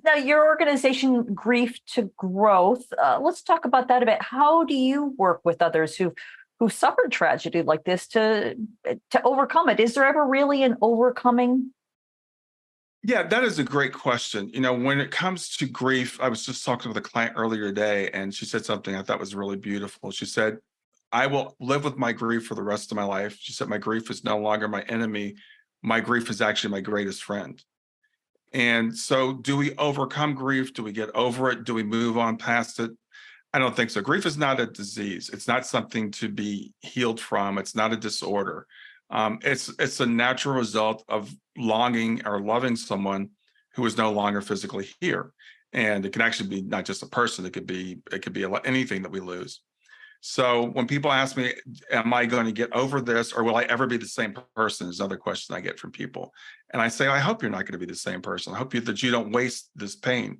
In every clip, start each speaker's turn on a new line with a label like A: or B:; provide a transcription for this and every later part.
A: Now, your organization, Grief to Growth. Let's talk about that a bit. How do you work with others who suffered tragedy like this to overcome it? Is there ever really an overcoming?
B: Yeah, that is a great question. When it comes to grief, I was just talking with a client earlier today, and she said something I thought was really beautiful. She said, I will live with my grief for the rest of my life. She said, my grief is no longer my enemy. My grief is actually my greatest friend. And so, do we overcome grief? Do we get over it? Do we move on past it? I don't think so. Grief is not a disease. It's not something to be healed from. It's not a disorder. It's a natural result of longing or loving someone who is no longer physically here, and it can actually be not just a person. It could be anything that we lose. So when people ask me, "Am I going to get over this, or will I ever be the same person?" is another question I get from people, and I say, "I hope you're not going to be the same person. I hope that you don't waste this pain."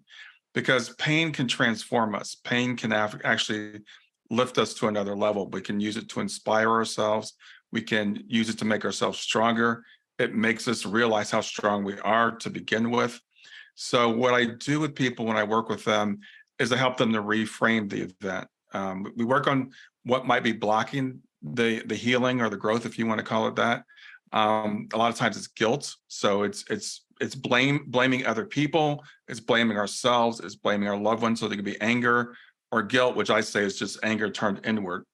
B: Because pain can transform us. Pain can actually lift us to another level. We can use it to inspire ourselves. We can use it to make ourselves stronger. It makes us realize how strong we are to begin with. So, what I do with people when I work with them is I help them to reframe the event. We work on what might be blocking the healing or the growth, if you want to call it that. A lot of times it's guilt, so it's blaming other people, it's blaming ourselves, it's blaming our loved ones. So there could be anger or guilt, which I say is just anger turned inward.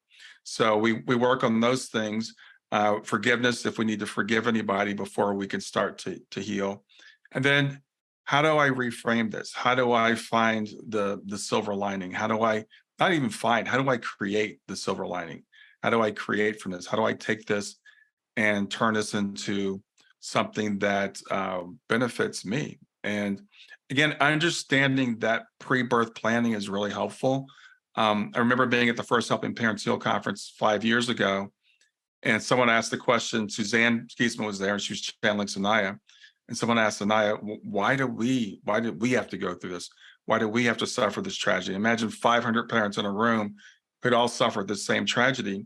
B: So we work on those things. Forgiveness, if we need to forgive anybody before we can start to heal, and then how do I reframe this? How do I find the silver lining? How do I not even find? How do I create the silver lining? How do I create from this? How do I take this and turn this into something that benefits me? And again, understanding that pre-birth planning is really helpful. I remember being at the first Helping Parents Heal conference 5 years ago, and someone asked the question. Suzanne Giesman was there, and she was channeling Sanaya. And someone asked Sanaya, why did we have to go through this? Why do we have to suffer this tragedy? Imagine 500 parents in a room who'd all suffered the same tragedy.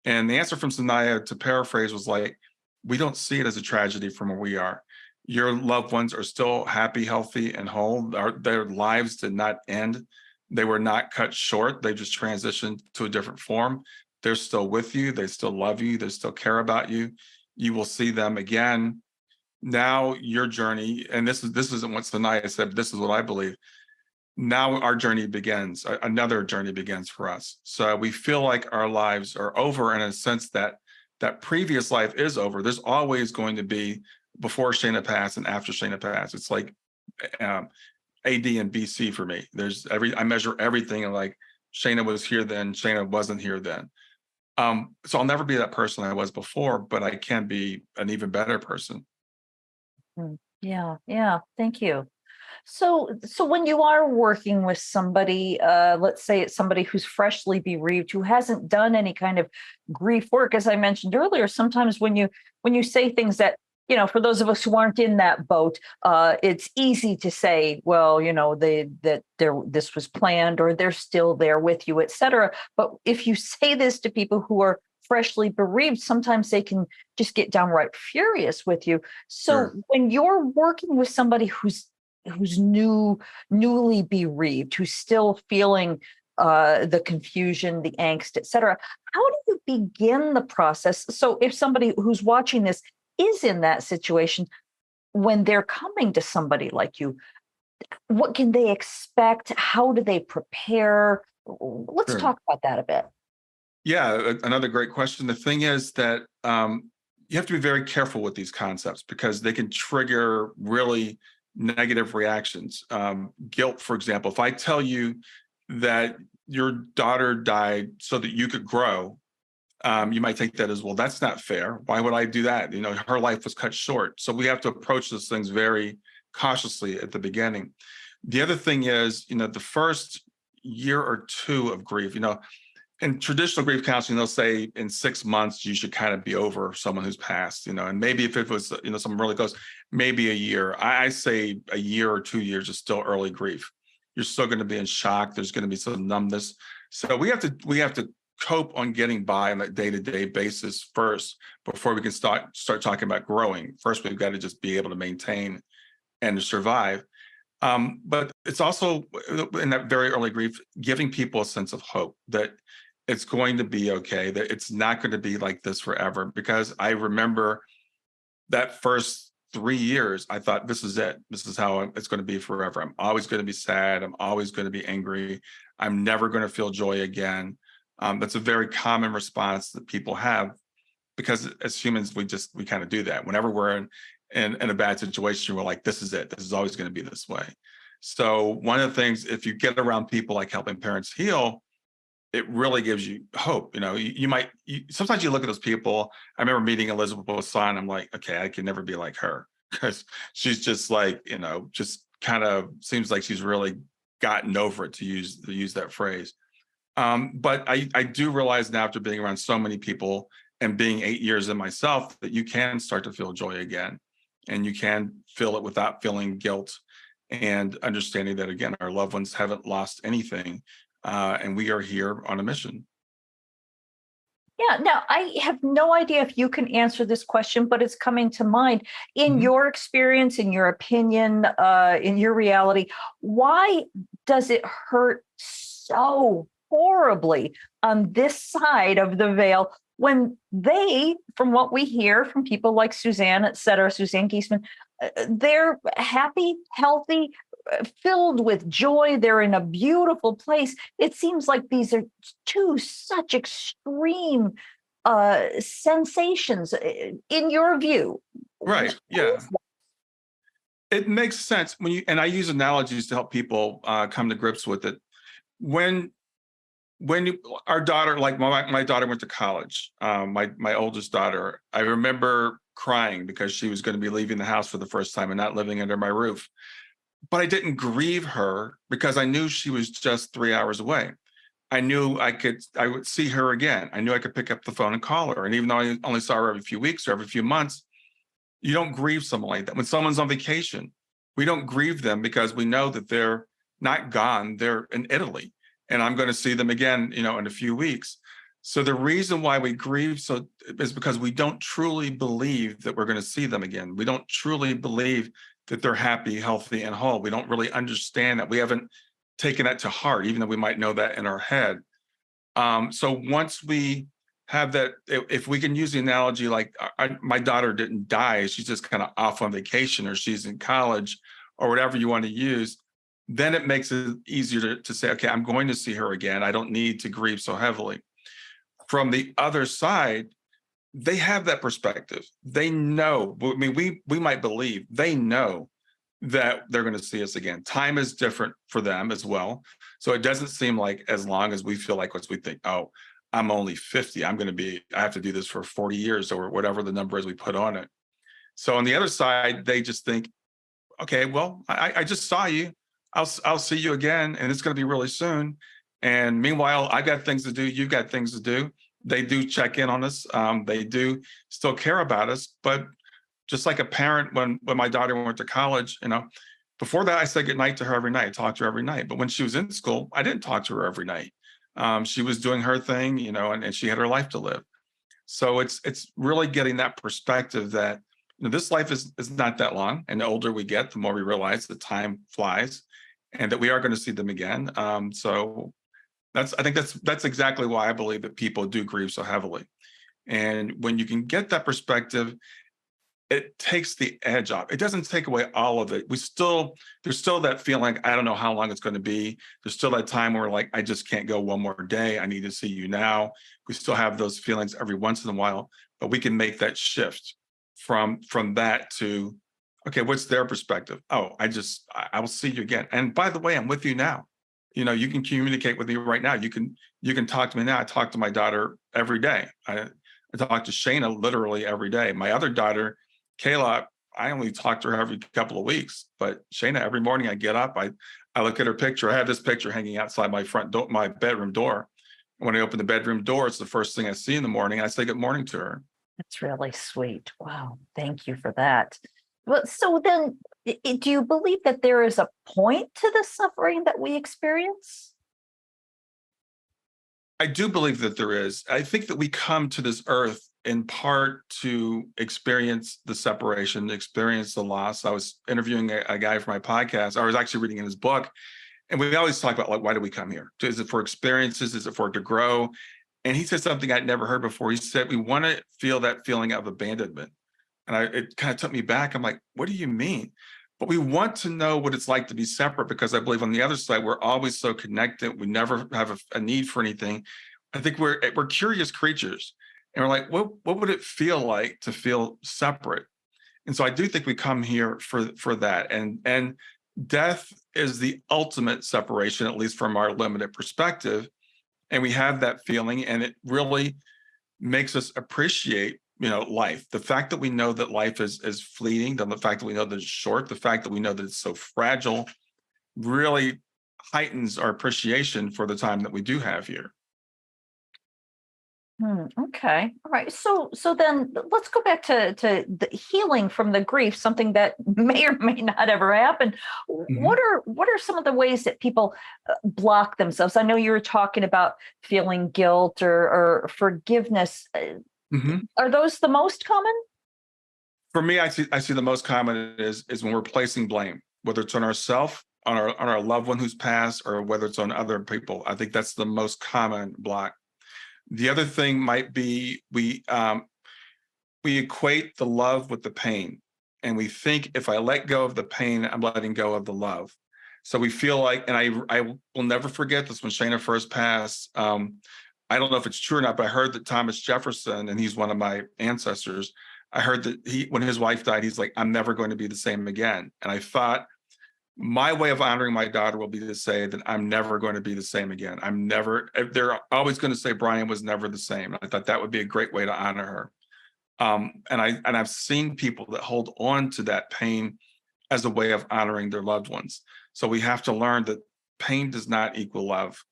B: And the answer from Sanaya, to paraphrase, was like, we don't see it as a tragedy from where we are. Your loved ones are still happy, healthy, and whole. Their lives did not end. They were not cut short. They just transitioned to a different form. They're still with you. They still love you. They still care about you. You will see them again. Now your journey, and this isn't what Sanaya said, but this is what I believe. Now our journey begins. Another journey begins for us. So we feel like our lives are over in a sense that that previous life is over. There's always going to be before Shayna passed and after Shayna passed. It's like um, AD and BC for me. I measure everything and like Shayna was here then, Shayna wasn't here then. So I'll never be that person I was before, but I can be an even better person.
A: Yeah, yeah. Thank you. So when you are working with somebody, let's say it's somebody who's freshly bereaved, who hasn't done any kind of grief work, as I mentioned earlier, sometimes when you say things that, for those of us who aren't in that boat, it's easy to say, well, that this was planned, or they're still there with you, et cetera. But if you say this to people who are freshly bereaved, sometimes they can just get downright furious with you. So
B: Sure.
A: when you're working with somebody who's newly bereaved, who's still feeling the confusion, the angst, et cetera, how do you begin the process? So if somebody who's watching this is in that situation, when they're coming to somebody like you, what can they expect? How do they prepare? Let's
B: Sure.
A: talk about that a bit.
B: Yeah, another great question. The thing is that you have to be very careful with these concepts because they can trigger really negative reactions. Guilt, for example, if I tell you that your daughter died so that you could grow, you might take that as, well, that's not fair. Why would I do that? Her life was cut short. So we have to approach those things very cautiously at the beginning. The other thing is, the first year or two of grief, in traditional grief counseling, they'll say in 6 months you should kind of be over someone who's passed, and maybe if it was, someone really close, maybe a year. I say a year or 2 years is still early grief. You're still going to be in shock. There's going to be some numbness. So we have to cope on getting by on that day-to-day basis first before we can start talking about growing. First, we've got to just be able to maintain and to survive. But it's also in that very early grief, giving people a sense of hope that it's going to be okay, that it's not going to be like this forever. Because I remember that first 3 years, I thought, this is it. This is how it's going to be forever. I'm always going to be sad. I'm always going to be angry. I'm never going to feel joy again. That's a very common response that people have because as humans, we kind of do that. Whenever we're in a bad situation, we're like, this is it. This is always going to be this way. So one of the things, if you get around people like Helping Parents Heal, it really gives you hope. Sometimes you look at those people. I remember meeting Elizabeth Bosan. I'm like, okay, I can never be like her because she's just like, just kind of seems like she's really gotten over it, to use that phrase. But I do realize now, after being around so many people and being 8 years in myself, that you can start to feel joy again, and you can feel it without feeling guilt, and understanding that, again, our loved ones haven't lost anything, and we are here on a mission.
A: Yeah. Now, I have no idea if you can answer this question, but it's coming to mind. In
B: Mhm.
A: your experience, in your opinion, in your reality, why does it hurt so horribly on this side of the veil when they, from what we hear from people like Suzanne, et cetera, Suzanne Giesman, they're happy, healthy, filled with joy. They're in a beautiful place. It seems like these are two such extreme sensations. In your view,
B: Right.
A: why
B: Yeah.
A: is that?
B: It makes sense and I use analogies to help people come to grips with it. When our daughter, like my daughter went to college, my oldest daughter, I remember crying because she was going to be leaving the house for the first time and not living under my roof. But I didn't grieve her because I knew she was just 3 hours away. I knew I would see her again. I knew I could pick up the phone and call her. And even though I only saw her every few weeks or every few months, you don't grieve someone like that. When someone's on vacation, we don't grieve them because we know that they're not gone, they're in Italy. And I'm going to see them again, in a few weeks. So the reason why we grieve is because we don't truly believe that we're going to see them again. We don't truly believe that they're happy, healthy, and whole. We don't really understand that. We haven't taken that to heart, even though we might know that in our head. So once we have that, if we can use the analogy, like my daughter didn't die, she's just kind of off on vacation, or she's in college, or whatever you want to use, then it makes it easier to say, okay, I'm going to see her again. I don't need to grieve so heavily. From the other side, they have that perspective. They know. I mean, we might believe they know that they're going to see us again. Time is different for them as well. So it doesn't seem like, as long as we feel like, as we think, oh, I'm only 50, I have to do this for 40 years or whatever the number is we put on it. So on the other side, they just think, okay, well, I just saw you. I'll see you again, and it's going to be really soon. And meanwhile, I got things to do. You've got things to do. They do check in on us. They do still care about us. But just like a parent, when my daughter went to college, before that, I said goodnight to her every night, talked to her every night. But when she was in school, I didn't talk to her every night. She was doing her thing, and she had her life to live. So it's really getting that perspective that this life is not that long, and the older we get, the more we realize the time flies, and that we are going to see them again. So I think that's exactly why I believe that people do grieve so heavily. And when you can get that perspective, it takes the edge off. It doesn't take away all of it. There's still that feeling, I don't know how long it's going to be. There's still that time where, like, I just can't go one more day. I need to see you now. We still have those feelings every once in a while, but we can make that shift from that to, okay, what's their perspective? Oh, I will see you again. And by the way, I'm with you now. You can communicate with me right now. You can talk to me now. I talk to my daughter every day. I talk to Shayna literally every day. My other daughter, Kayla, I only talk to her every couple of weeks, but Shayna, every morning I get up, I look at her picture. I have this picture hanging outside my front door, my bedroom door. When I open the bedroom door, it's the first thing I see in the morning. I say good morning to her.
A: That's really sweet. Wow. Thank you for that. Well, so then, do you believe that there is a point to the suffering that we experience?
B: I do believe that there is. I think that we come to this earth in part to experience the separation, experience the loss. I was interviewing a guy for my podcast. I was actually reading in his book, and we always talk about, like, why do we come here? Is it for experiences? Is it for it to grow? And he said something I'd never heard before. He said, we want to feel that feeling of abandonment. And it kind of took me back. I'm like, what do you mean? But we want to know what it's like to be separate, because I believe on the other side, we're always so connected. We never have a need for anything. I think we're curious creatures. And we're like, what would it feel like to feel separate? And so I do think we come here for that. And death is the ultimate separation, at least from our limited perspective. And we have that feeling, and it really makes us appreciate, life. The fact that we know that life is fleeting, the fact that we know that it's short, the fact that we know that it's so fragile, really heightens our appreciation for the time that we do have here.
A: Okay. All right. So then let's go back to the healing from the grief, something that may or may not ever happen.
B: Mhm.
A: What are some of the ways that people block themselves? I know you were talking about feeling guilt or forgiveness.
B: Mhm.
A: Are those the most common?
B: For me, I see the most common is when we're placing blame, whether it's on ourselves, on our loved one who's passed, or whether it's on other people. I think that's the most common block. The other thing might be we equate the love with the pain, and we think if I let go of the pain, I'm letting go of the love. So we feel like, and I will never forget this when Shayna first passed. I don't know if it's true or not, but I heard that Thomas Jefferson, and he's one of my ancestors. I heard that when his wife died, he's like, I'm never going to be the same again. And I thought, my way of honoring my daughter will be to say that I'm never going to be the same again. They're always going to say Brian was never the same. I thought that would be a great way to honor her. And I've seen people that hold on to that pain as a way of honoring their loved ones. So we have to learn that pain does not equal love.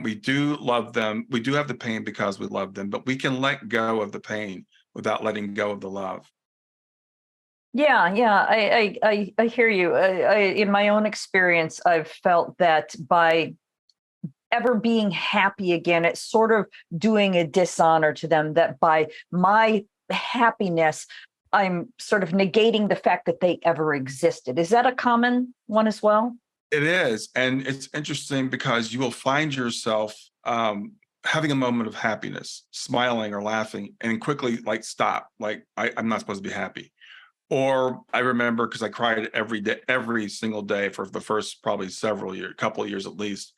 B: We do love them. We do have the pain because we love them, but we can let go of the pain without letting go of the love.
A: Yeah, yeah, I hear you. In my own experience, I've felt that by ever being happy again, it's sort of doing a dishonor to them. That by my happiness, I'm sort of negating the fact that they ever existed. Is that a common one as well?
B: It is. And it's interesting because you will find yourself having a moment of happiness, smiling or laughing, and quickly like stop, like I'm not supposed to be happy. Or I remember, because I cried every day, every single day for the first probably several years, couple of years at least.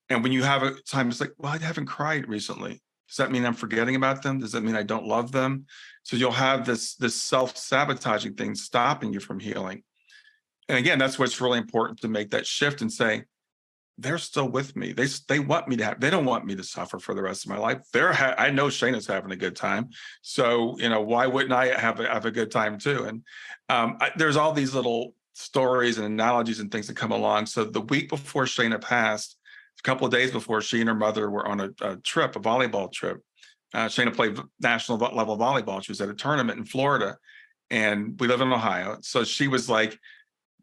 B: And when you have a time, it's like, well, I haven't cried recently. Does that mean I'm forgetting about them? Does that mean I don't love them? So you'll have this self-sabotaging thing stopping you from healing. And again, that's what's really important, to make that shift and say, they're still with me. They want me to have. They don't want me to suffer for the rest of my life. I know Shayna's having a good time, so why wouldn't I have a good time too? And there's all these little stories and analogies and things that come along. So the week before Shayna passed, a couple of days before, she and her mother were on a trip, a volleyball trip. Shayna played national level volleyball. She was at a tournament in Florida, and we live in Ohio. So she was like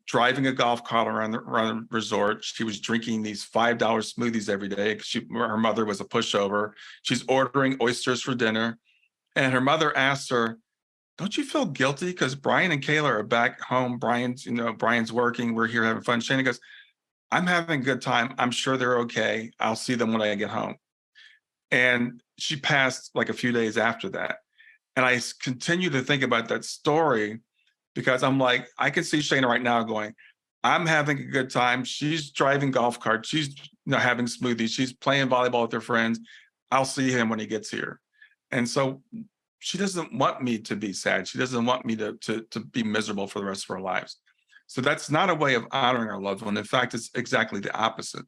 B: driving a golf cart around the resort. She was drinking these $5 smoothies every day because her mother was a pushover. She's ordering oysters for dinner. And her mother asked her, don't you feel guilty? Because Brian and Kayla are back home. Brian's working. We're here having fun. Shayna goes, I'm having a good time. I'm sure they're okay. I'll see them when I get home. And she passed like a few days after that. And I continue to think about that story, because I'm like, I can see Shayna right now going, I'm having a good time. She's driving golf carts. She's having smoothies. She's playing volleyball with her friends. I'll see him when he gets here. And so she doesn't want me to be sad. She doesn't want me to be miserable for the rest of our lives. So that's not a way of honoring our loved one. In fact, it's exactly the opposite.